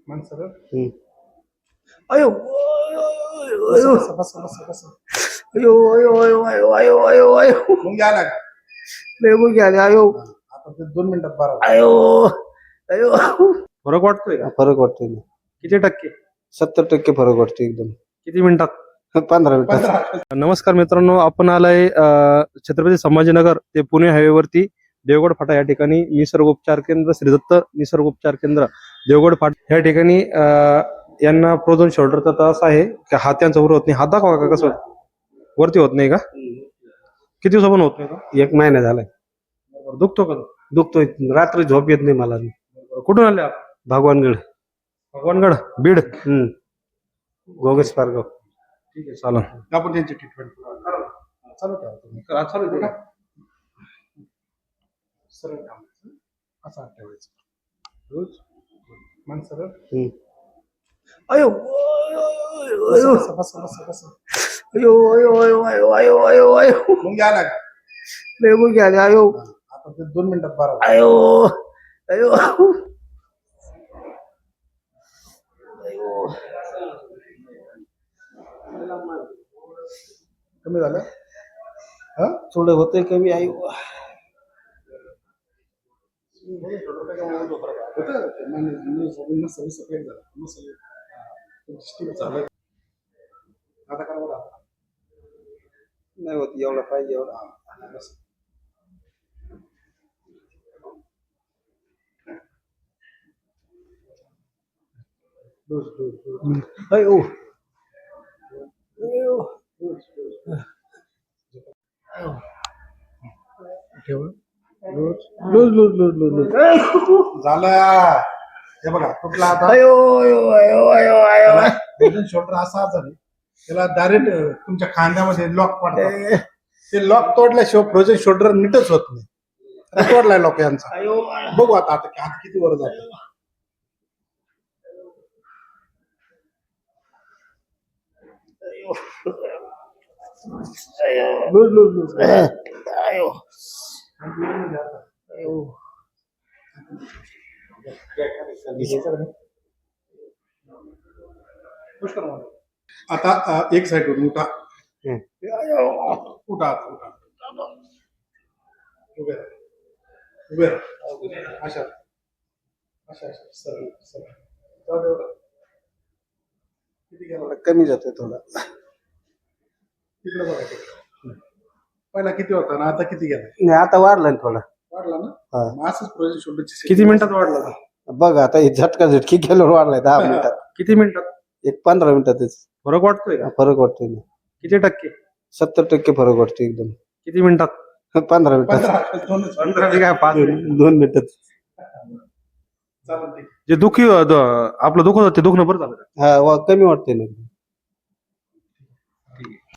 मन सरळ अयो अयो बस बस बस बस अयो अयो अयो अयो अयो अयो अयो मग या लागा लय मुंग्या आल्या अयो आता ते 2 मिनिटात बारा अयो अयो फरक वाटतोय का? फरक वाटतोय ना. किती टक्के? 70% फरक वाटतोय एकदम. किती मिनिटात? 15 मिनिटात. 15 नमस्कार मित्रांनो, आपण आलाय छत्रपती संभाजीनगर ते पुणे हायवेवरती देवगड फाटा या ठिकाणी निसर्गोपचार केंद्र श्री दत्त निसर्गोपचार केंद्र देवगड फाटा या ठिकाणी यांना फ्रोझन शोल्डरचा त्रास आहे. हात त्यांचा वर होत नाही. हात दाखवा का कसं वरती होत नाही का? किती दिवसापासून होत नाही का? 1 महिना झालाय. दुखतो का? दुखतोय. रात्री झोप येत नाही मला. कुठून आले आपण? भगवानगड. भगवानगड बीड. गोगस पारगाव. ठीक आहे, चालेल. आपण त्यांची ट्रीटमेंट चालू ठेवा तुम्ही चालू आहे का? सरळ थांबायचं असं हात ठेवायचं रोज मन सरळ अयो बस बस बस बस बस अयो अयो अयो अयो अयो अयो अयो मग या लागा लय मुंग्या आल्या अयो आता ते 2 मिनिटात बारा अयो अयो कमी झालं हा थोडं होतंय कमी आहे. आता करा बघा नाही होत एवढा पाहिजे एवढा. डोस डोस अयो ठेव loose loose loose loose loose loose झालं हे बघा कुठला आता अयो अयो अयो अयो अयो फ्रोझन शोल्डर असा आजार आहे त्याला डायरेक्ट तुमच्या खांद्यामध्ये लॉक पडतात ते लॉक तोडल्याशिवाय फ्रोझन शोल्डर नीटच होत नाही आता तोडलाय लॉक यांचा अयो बघू आता आता हात किती वर जातो लूज लूज लूज अयो अयो आता एक साइड वरून उठा उठा आता उठा उभे राहा उभे राहा अशा अशा अशा सरळ सरळ जाऊ दे एवढं. किती गेला कमी जातोय थोडा. तिकडे बघा तिकडे पहिला किती होता ना आता किती गेला नाही आता वाढलाय ना थोडा. वाढला ना हा. मग असंच फ्रोझन शोल्डरची किती मिनिटात वाढला? बघ आता हे झटका झटकी गेल्यावर वाढलाय 10 मिनिटात. किती मिनिटात? 15 मिनिटातच फरक वाटतोय का? फरक वाटतोय ना. किती टक्के? 70% फरक वाटतोय एकदम. किती मिनिटात? 15 मिनिटात. 15 दोनच 15 काय 5 2 मिनिटात. चालेल ठीक जे दुखी आपलं दुखत होतं ते दुखणं बरं झालं का? हा कमी वाटतंय ना.